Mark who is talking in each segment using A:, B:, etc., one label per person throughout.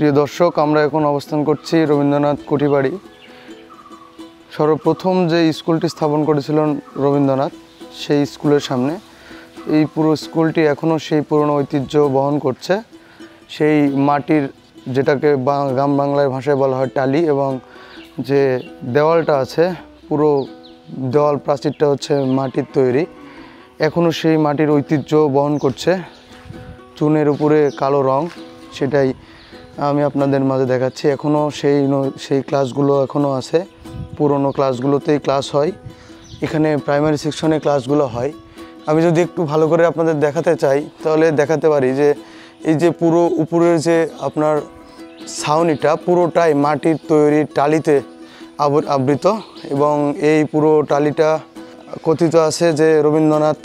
A: প্রিয় দর্শক, আমরা এখন অবস্থান করছি রবীন্দ্রনাথ কুঠিবাড়ি। সর্বপ্রথম যে স্কুলটি স্থাপন করেছিলেন রবীন্দ্রনাথ, সেই স্কুলের সামনে। এই পুরো স্কুলটি এখনও সেই পুরনো ঐতিহ্য বহন করছে। সেই মাটির, যেটাকে গ্রাম বাংলার ভাষায় বলা হয় টালি, এবং যে দেওয়ালটা আছে, পুরো দেওয়াল প্রাচীরটা হচ্ছে মাটির তৈরি। এখনও সেই মাটির ঐতিহ্য বহন করছে। চুনের উপরে কালো রং, সেটাই আমি আপনাদের মাঝে দেখাচ্ছি। এখনও সেই ক্লাসগুলো এখনও আছে। পুরনো ক্লাসগুলোতেই ক্লাস হয়। এখানে প্রাইমারি সেকশনে ক্লাসগুলো হয়। আমি যদি একটু ভালো করে আপনাদের দেখাতে চাই, তাহলে দেখাতে পারি যে এই যে পুরো উপরের যে আপনার ছাউনিটা, পুরোটাই মাটির তৈরি টালিতে আবৃত। এবং এই পুরো টালিটা কথিত আছে যে রবীন্দ্রনাথ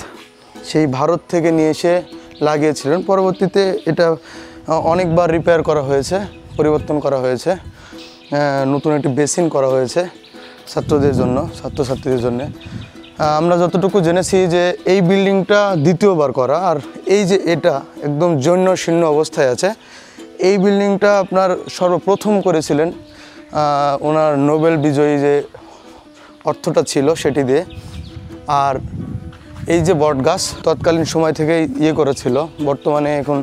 A: সেই ভারত থেকে নিয়ে এসে লাগিয়েছিলেন। পরবর্তীতে এটা অনেকবার রিপেয়ার করা হয়েছে, পরিবর্তন করা হয়েছে, নতুন একটি বেসিন করা হয়েছে ছাত্রছাত্রীদের জন্য। আমরা যতটুকু জেনেছি যে এই বিল্ডিংটা দ্বিতীয়বার করা, আর এই যে এটা একদম জৈন্য শীর্ণ অবস্থায় আছে। এই বিল্ডিংটা আপনার সর্বপ্রথম করেছিলেন ওনার নোবেল বিজয়ী যে অর্থটা ছিল সেটি দিয়ে। আর এই যে বট গাছ তৎকালীন সময় থেকেই করেছিল। বর্তমানে এখন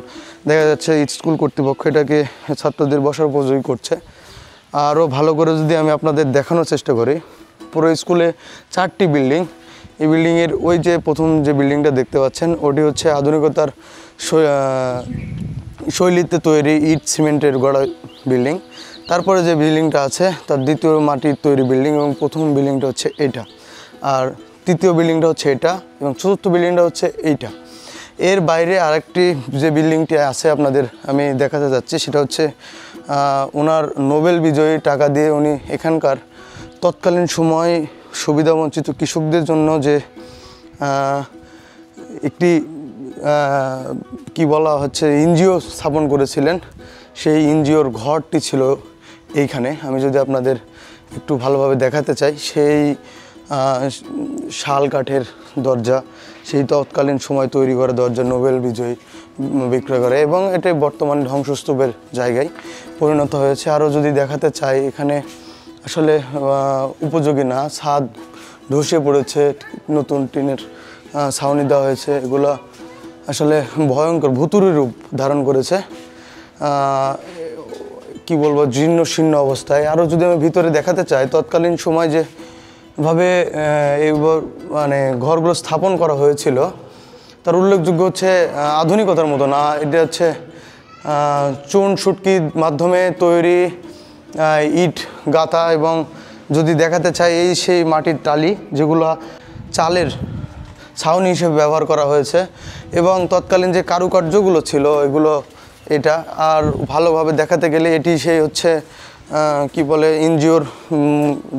A: দেখা যাচ্ছে স্কুল কর্তৃপক্ষ এটাকে ছাত্রদের বসার উপযোগী করছে। আরও ভালো করে যদি আমি আপনাদের দেখানোর চেষ্টা করি, পুরো স্কুলে 4টি বিল্ডিং। এই বিল্ডিংয়ের ওই যে প্রথম যে বিল্ডিংটা দেখতে পাচ্ছেন, ওটি হচ্ছে আধুনিকতার শৈলীতে তৈরি ইট সিমেন্টের গড়া বিল্ডিং। তারপরে যে বিল্ডিংটা আছে তার দ্বিতীয় মাটির তৈরি বিল্ডিং, এবং প্রথম বিল্ডিংটা হচ্ছে এইটা, আর তৃতীয় বিল্ডিংটা হচ্ছে এটা, এবং চতুর্থ বিল্ডিংটা হচ্ছে এইটা। এর বাইরে আরেকটি যে বিল্ডিংটি আছে আপনাদের আমি দেখাতে যাচ্ছি, সেটা হচ্ছে ওনার নোবেল বিজয়ী টাকা দিয়ে উনি এখানকার তৎকালীন সময় সুবিধাবঞ্চিত কৃষকদের জন্য যে একটি কি বলা হচ্ছে এনজিও স্থাপন করেছিলেন। সেই এনজিওর ঘরটি ছিল এইখানে। আমি যদি আপনাদের একটু ভালোভাবে দেখাতে চাই, সেই শাল কাঠের দরজা, সেই তৎকালীন সময় তৈরি করা দরজা নোবেল বিজয়ী বিক্রয় করে, এবং এটাই বর্তমানে ধ্বংসস্তূপের জায়গায় পরিণত হয়েছে। আরও যদি দেখাতে চাই, এখানে আসলে উপযোগী না, ছাদ ধসে পড়েছে, নতুন টিনের ছাউনি দেওয়া হয়েছে। এগুলো আসলে ভয়ঙ্কর ভুতুড়ে রূপ ধারণ করেছে, কি বলবো, জীর্ণ শীর্ণ অবস্থায়। আরও যদি আমি ভিতরে দেখাতে চাই, তৎকালীন সময় যে ভাবে এই মানে ঘরগুলো স্থাপন করা হয়েছিল, তার উল্লেখযোগ্য হচ্ছে আধুনিকতার মতো না। এটা হচ্ছে চুন সুটকির মাধ্যমে তৈরি ইট গাঁথা, এবং যদি দেখাতে চাই এই সেই মাটির টালি যেগুলো চালের ছাউনি হিসেবে ব্যবহার করা হয়েছে। এবং তৎকালীন যে কারুকার্যগুলো ছিল এগুলো এটা। আর ভালোভাবে দেখাতে গেলে এটি সেই হচ্ছে কি বলে এনজিওর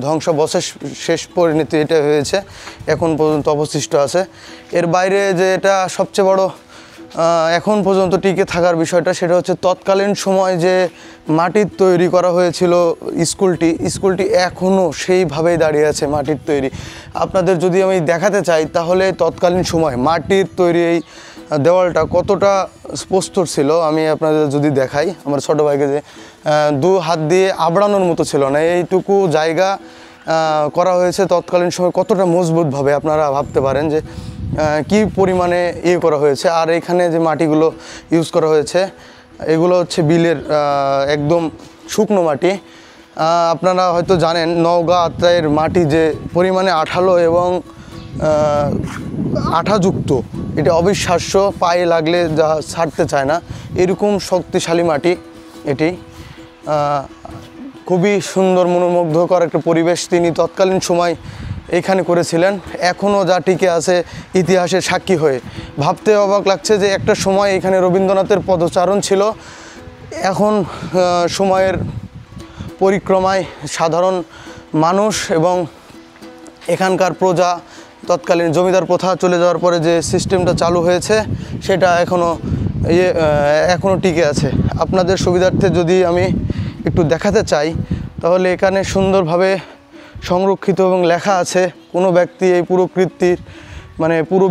A: ধ্বংসাবশেষ শেষ পরিণতি এটা হয়েছে, এখন পর্যন্ত অবশিষ্ট আছে। এর বাইরে যে এটা সবচেয়ে বড় এখন পর্যন্ত টিকে থাকার বিষয়টা, সেটা হচ্ছে তৎকালীন সময় যে মাটির তৈরি করা হয়েছিল স্কুলটি এখনও সেইভাবেই দাঁড়িয়ে আছে, মাটির তৈরি। আপনাদের যদি আমি দেখাতে চাই, তাহলে তৎকালীন সময় মাটির তৈরি এই দেওয়ালটা কতটা প্রস্তর ছিল আমি আপনাদের যদি দেখাই। আমার ছোটো ভাইকে যে 2 হাত দিয়ে আবড়ানোর মতো ছিল না, এইটুকু জায়গা করা হয়েছে তৎকালীন সময় কতটা মজবুতভাবে। আপনারা ভাবতে পারেন যে কি পরিমাণে করা হয়েছে। আর এখানে যে মাটিগুলো ইউজ করা হয়েছে, এগুলো হচ্ছে বিলের একদম শুকনো মাটি। আপনারা হয়তো জানেন নওগাঁ আত্রাইয়ের মাটি যে পরিমাণে আঠালো এবং আঠাযুক্ত, এটা অবিশ্বাস্য, পায়ে লাগলে যা ছাড়তে চায় না, এরকম শক্তিশালী মাটি এটি। খুবই সুন্দর মনোমুগ্ধকর একটা পরিবেশ তিনি তৎকালীন সময় এইখানে করেছিলেন। এখনও যা টিকে আছে ইতিহাসের সাক্ষী হয়ে। ভাবতে অবাক লাগছে যে একটা সময় এখানে রবীন্দ্রনাথের পদচারণ ছিল। এখন সময়ের পরিক্রমায় সাধারণ মানুষ এবং এখানকার প্রজা, তৎকালীন জমিদার প্রথা চলে যাওয়ার পরে যে সিস্টেমটা চালু হয়েছে, সেটা এখনও টিকে আছে। আপনাদের সুবিধার্থে যদি আমি একটু দেখাতে চাই, তাহলে এখানে সুন্দরভাবে সংরক্ষিত এবং লেখা আছে কোনো ব্যক্তি এই পুরো কৃতির মানে পুরো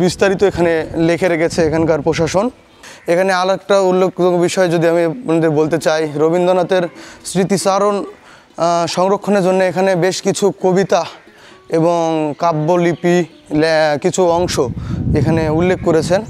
A: বিস্তারিত এখানে লিখে রেখেছে এখানকার প্রশাসন। এখানে আর একটা উল্লেখযোগ্য বিষয় যদি আমি আপনাদের বলতে চাই, রবীন্দ্রনাথের স্মৃতিচারণ সংরক্ষণের জন্য এখানে বেশ কিছু কবিতা এবং কাব্যলিপি কিছু অংশ এখানে উল্লেখ করেছেন।